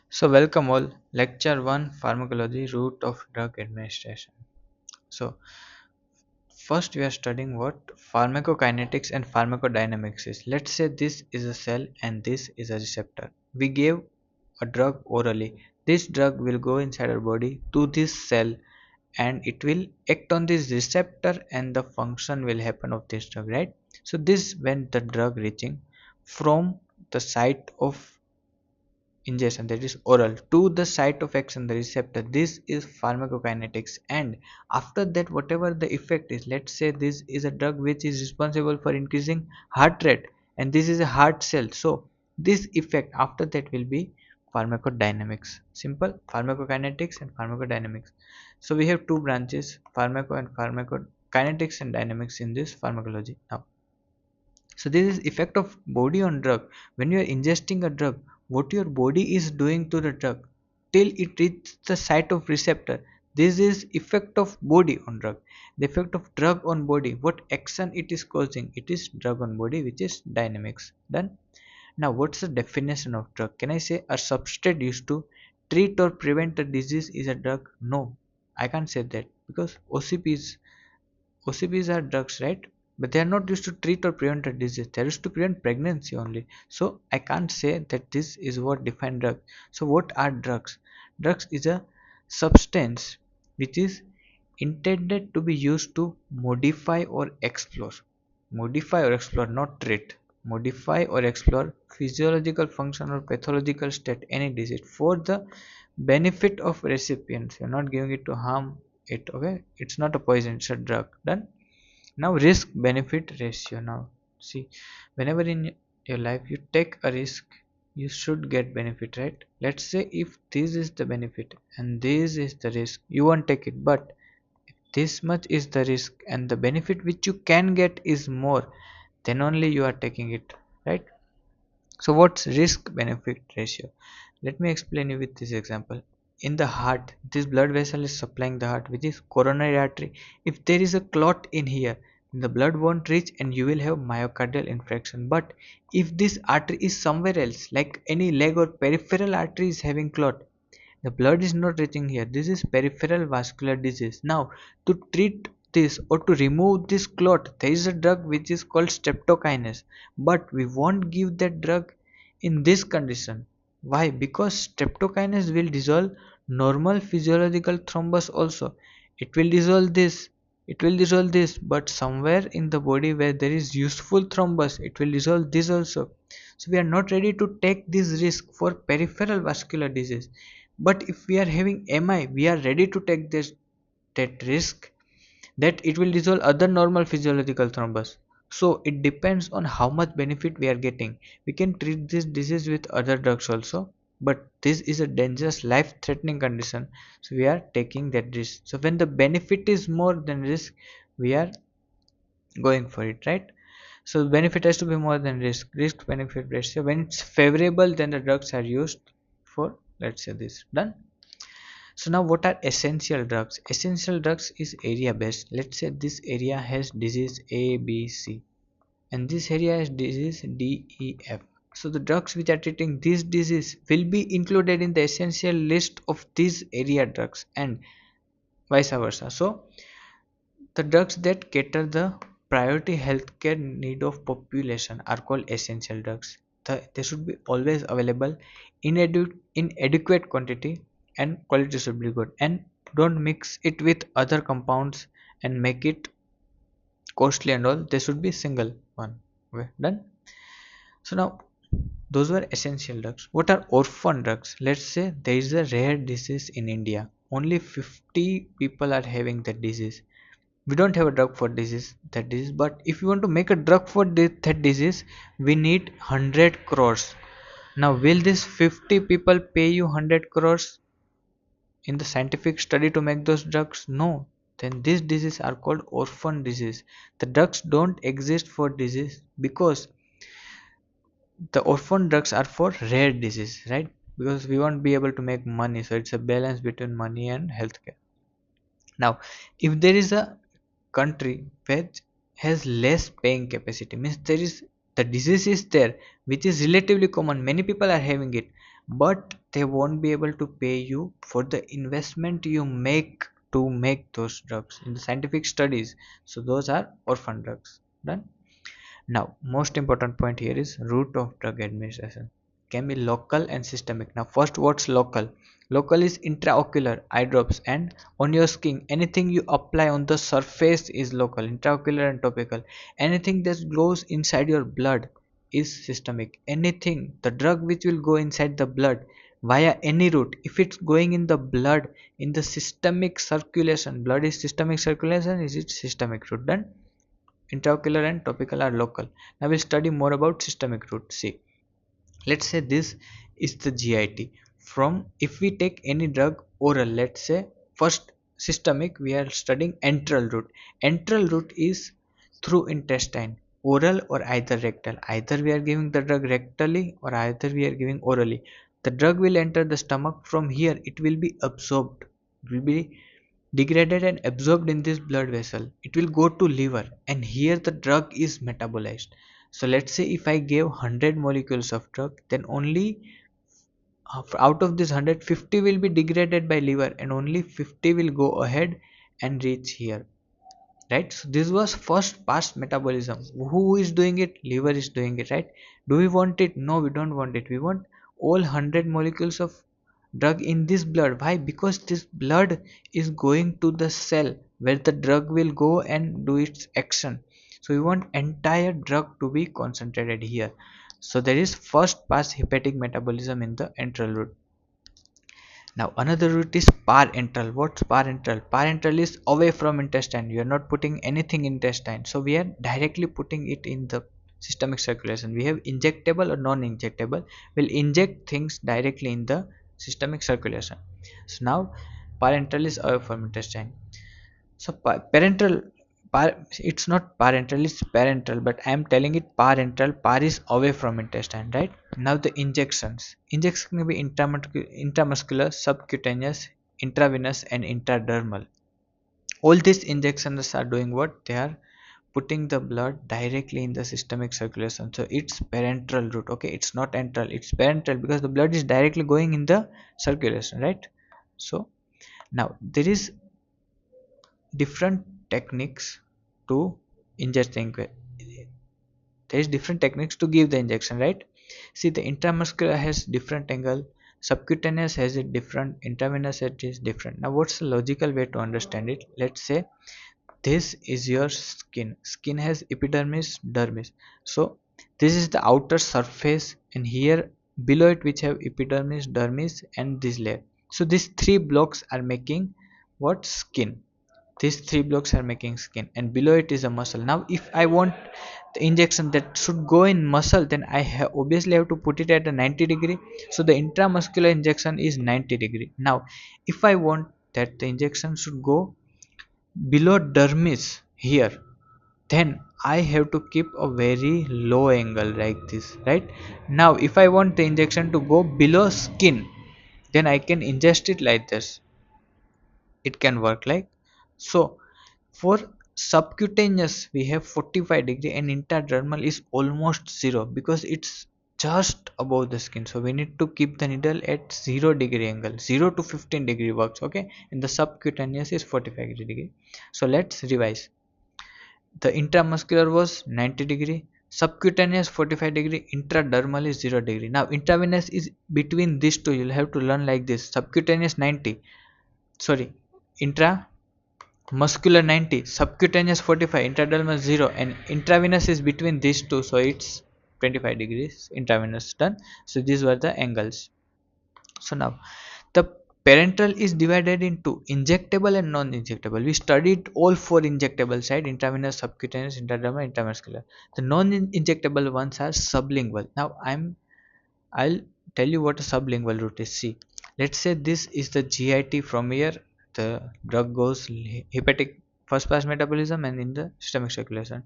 So, welcome all. Lecture 1 Pharmacology Route of Drug Administration. So, first we are studying what pharmacokinetics and pharmacodynamics is. Let's say this is a cell and this is a receptor. We gave a drug orally. This drug will go inside our body to this cell and it will act on this receptor and the function will happen of this drug, right? So, this when the drug reaching from the site of ingestion, that is oral, to the site of action, the receptor. This is pharmacokinetics. And after that, whatever the effect is, let's say this is a drug which is responsible for increasing heart rate and this is a heart cell, so this effect after that will be pharmacodynamics. Simple, pharmacokinetics and pharmacodynamics. So we have two branches, pharmaco and pharmacokinetics and dynamics in this pharmacology. Now, so this is effect of body on drug. When you are ingesting a drug, what your body is doing to the drug till it reaches the site of receptor. This is effect of body on drug. The effect of drug on body. What action it is causing? It is drug on body, which is dynamics. Done. Now, what's the definition of drug? Can I say a substrate used to treat or prevent a disease is a drug? No, I can't say that because OCPs are drugs, right? But they are not used to treat or prevent a disease. They are used to prevent pregnancy only. So I can't say that this is what define drugs. So what are drugs? Drugs is a substance which is intended to be used to modify or explore. Modify or explore, not treat. Modify or explore physiological function or pathological state any disease for the benefit of recipients. You're not giving it to harm it. Okay, it's not a poison, it's a drug. Done. Now risk benefit ratio. Now see, whenever in your life you take a risk, you should get benefit, right? Let's say if this is the benefit and this is the risk, you won't take it. But if this much is the risk and the benefit which you can get is more, then only you are taking it, right? So what's risk benefit ratio? Let me explain you with this example. In the heart, this blood vessel is supplying the heart, which is coronary artery. If there is a clot in here, the blood won't reach and you will have myocardial infarction. But if this artery is somewhere else, like any leg or peripheral artery is having clot, the blood is not reaching here. This is peripheral vascular disease. Now, to treat this or to remove this clot, there is a drug which is called streptokinase. But we won't give that drug in this condition. Why? Because streptokinase will dissolve normal physiological thrombus also. It will dissolve this. It will dissolve this, but somewhere in the body where there is useful thrombus, it will dissolve this also. So we are not ready to take this risk for peripheral vascular disease. But if we are having MI, we are ready to take this that risk that it will dissolve other normal physiological thrombus. So it depends on how much benefit we are getting. We can treat this disease with other drugs also, but this is a dangerous life threatening condition, so we are taking that risk. So when the benefit is more than risk, we are going for it, right? So benefit has to be more than risk benefit ratio. When it's favorable, then the drugs are used for, let's say, this. Done. So now what are essential drugs? Essential drugs is area based. Let's say this area has disease A, B, C and this area has disease D, E, F. So the drugs which are treating this disease will be included in the essential list of these area drugs and vice versa. So the drugs that cater the priority healthcare need of population are called essential drugs. They should be always available in adequate quantity and quality should be good, and don't mix it with other compounds and make it costly and all. They should be single one. Okay, done. So now those were essential drugs. What are orphan drugs? Let's say there is a rare disease in India. Only 50 people are having that disease. We don't have a drug for that disease, but if you want to make a drug for that disease, we need 100 crores. Now will this 50 people pay you 100 crores in the scientific study to make those drugs? No. Then these diseases are called orphan disease. The drugs don't exist for disease because the orphan drugs are for rare disease, right? Because we won't be able to make money, so it's a balance between money and healthcare. Now if there is a country which has less paying capacity, means there is, the disease is there which is relatively common, many people are having it, but they won't be able to pay you for the investment you make to make those drugs in the scientific studies. So those are orphan drugs. Done. Now, most important point here is route of drug administration. Can be local and systemic. Now, first, what's local? Local is intraocular eye drops and on your skin. Anything you apply on the surface is local. Intraocular and topical. Anything that goes inside your blood is systemic. Anything, the drug which will go inside the blood via any route, if it's going in the blood in the systemic circulation, blood is systemic circulation, is it systemic route? Done. Intraocular and topical are local. Now we'll study more about systemic route. See, let's say this is the GIT. From if we take any drug oral, let's say first systemic, we are studying enteral route. Enteral route is through intestine, oral or either rectal. Either we are giving the drug rectally or either we are giving orally. The drug will enter the stomach. From here it will be absorbed. It will be degraded and absorbed in this blood vessel. It will go to liver and here the drug is metabolized. So let's say if I gave 100 molecules of drug, then only out of this 150 will be degraded by liver and only 50 will go ahead and reach here, right? So this was first pass metabolism. Who is doing it? Liver is doing it, right? Do we want it? No, we don't want it. We want all 100 molecules of drug in this blood. Why? Because this blood is going to the cell where the drug will go and do its action. So we want entire drug to be concentrated here. So there is first pass hepatic metabolism in the enteral route. Now another route is parenteral. What's parenteral? Parenteral is away from intestine. You are not putting anything in intestine. So we are directly putting it in the systemic circulation. We have injectable or non-injectable. We'll inject things directly in the systemic circulation. So now parenteral is away from intestine. So parenteral, it's not parenteral, it's parenteral, but I am telling it parenteral. Par is away from intestine, right? Now the injections. Injection can be intramuscular, subcutaneous, intravenous, and intradermal. All these injections are doing what? They are putting the blood directly in the systemic circulation. So it's parenteral route. Okay, it's not enteral, it's parenteral because the blood is directly going in the circulation, right? So now there is different techniques to inject the there is different techniques to give the injection, right? See, the intramuscular has different angle, subcutaneous has a different, intravenous it is different. Now what's the logical way to understand it? Let's say this is your skin has epidermis, dermis. So this is the outer surface and here below it which have epidermis, dermis and this layer. So these three blocks are making what? Skin. These three blocks are making skin and below it is a muscle. Now if I want the injection that should go in muscle, then I obviously have to put it at a 90-degree. So the intramuscular injection is 90-degree. Now if I want that the injection should go below dermis here, then I have to keep a very low angle like this, right? Now if I want the injection to go below skin, then I can ingest it like this. It can work like so. For subcutaneous we have 45-degree and intradermal is almost 0 because it's just above the skin. So we need to keep the needle at 0-degree angle. 0 to 15-degree works, okay? And the subcutaneous is 45-degree. So let's revise. The intramuscular was 90-degree, subcutaneous 45-degree, intradermal is 0-degree. Now intravenous is between these two. You'll have to learn like this. Subcutaneous 90, sorry, intra muscular 90, subcutaneous 45, intradermal 0 and intravenous is between these two, so it's 25 degrees intravenous. Done. So these were the angles. So now the parenteral is divided into injectable and non-injectable. We studied all four injectable side: intravenous, subcutaneous, intradermal, intramuscular. The non-injectable ones are sublingual. Now I'll tell you what a sublingual route is. See, let's say this is the GIT. From here the drug goes hepatic first pass metabolism and in the systemic circulation.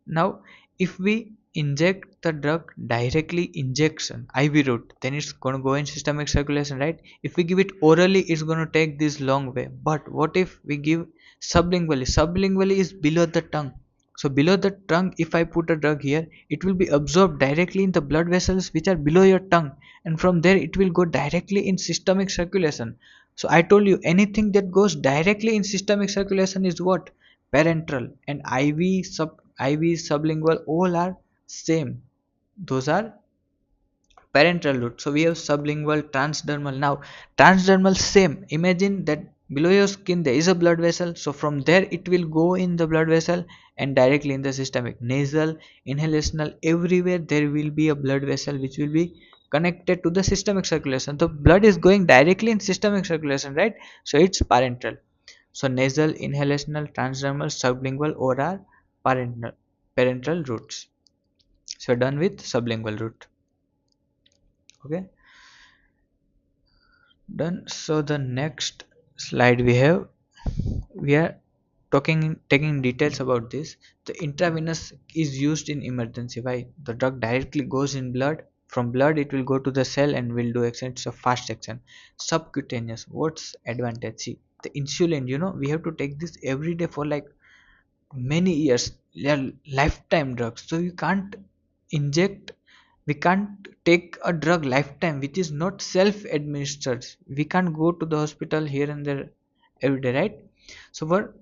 Now if we inject the drug directly injection IV route, then it's going to go in systemic circulation, right? If we give it orally, it's going to take this long way. But what if we give sublingually? Sublingually is below the tongue. So below the tongue, if I put a drug here, it will be absorbed directly in the blood vessels which are below your tongue, and from there it will go directly in systemic circulation. So I told you, anything that goes directly in systemic circulation is what? Parenteral. And IV sublingual, all are same. Those are parenteral route. So we have sublingual, transdermal. Now transdermal, same. Imagine that below your skin there is a blood vessel, so from there it will go in the blood vessel and directly in the systemic. Nasal, inhalational, everywhere there will be a blood vessel which will be connected to the systemic circulation. The blood is going directly in systemic circulation, right? So it's parenteral. So nasal, inhalational, transdermal, sublingual, or are parenteral routes. So we're done with sublingual route. Okay, done. So the next slide we are taking details about this. The intravenous is used in emergency. Why? The drug directly goes in blood. From blood it will go to the cell and will do action. It's a fast action. Subcutaneous, what's advantage? See, the insulin, we have to take this every day for like many years. They are lifetime drugs, so you can't inject, we can't take a drug lifetime which is not self administered. We can't go to the hospital here and there every day, right? So for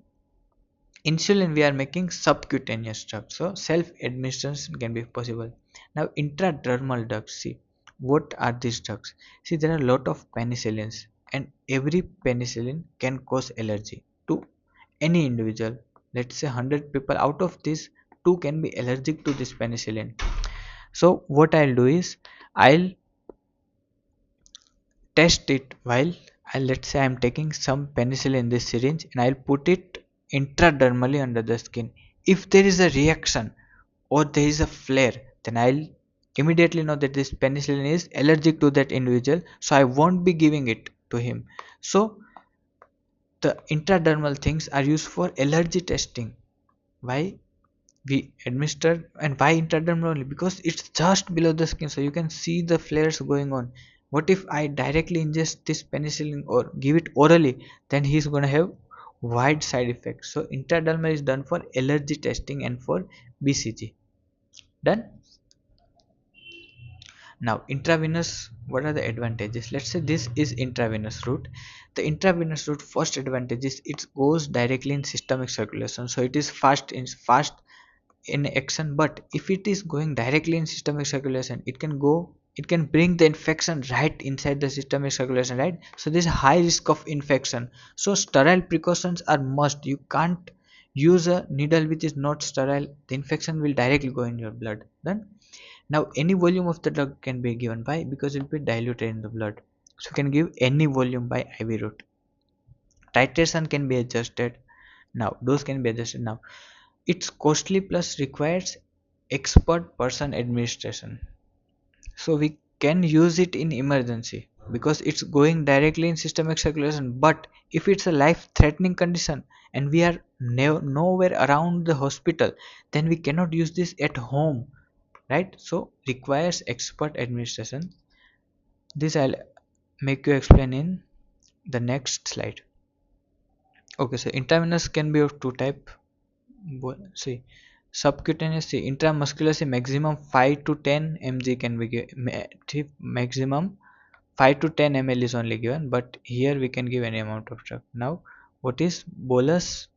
insulin we are making subcutaneous drugs, so self administration can be possible. Now intradermal drugs, see, what are these drugs? See, there are a lot of penicillins, and every penicillin can cause allergy to any individual. Let's say 100 people, out of this, two can be allergic to this penicillin. So what I'll do is, I'll test it while let's say I'm taking some penicillin in this syringe, and I'll put it intradermally under the skin. If there is a reaction or there is a flare, then I'll immediately know that this penicillin is allergic to that individual, so I won't be giving it to him. So the intradermal things are used for allergy testing. Why we administer, and why intradermal only? Because it's just below the skin, so you can see the flares going on. What if I directly ingest this penicillin or give it orally? Then he's going to have wide side effects. So intradermal is done for allergy testing and for BCG. Done. Now intravenous, what are the advantages? Let's say this is intravenous route. The intravenous route, first advantage is it goes directly in systemic circulation, so it is fast in action. But if it is going directly in systemic circulation, it can bring the infection right inside the systemic circulation, right? So there's a high risk of infection. So sterile precautions are must. You can't use a needle which is not sterile. The infection will directly go in your blood. Then now any volume of the drug can be given by, because it will be diluted in the blood, so you can give any volume by IV route. Titration can be adjusted. Now dose can be adjusted. Now it's costly plus requires expert person administration. So we can use it in emergency because it's going directly in systemic circulation. But if it's a life threatening condition and we are nowhere around the hospital, then we cannot use this at home, right? So requires expert administration. This I'll make you explain in the next slide. Okay, so intravenous can be of two type. See, subcutaneous, see, intramuscular, see, maximum 5 to 10 mg can be given. Maximum 5 to 10 ml is only given, but here we can give any amount of drug. Now what is bolus?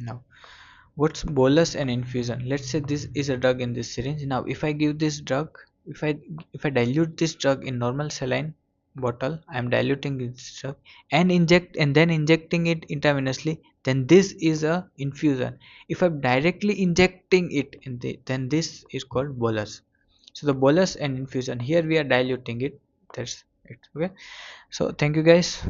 Now what's bolus and infusion? Let's say this is a drug in this syringe. Now if I give this drug, if I dilute this drug in normal saline bottle, I am diluting this drug and then injecting it intravenously, then this is a infusion. If I'm directly injecting it then this is called bolus. So the bolus and infusion, here we are diluting it. That's it. Okay, so thank you guys.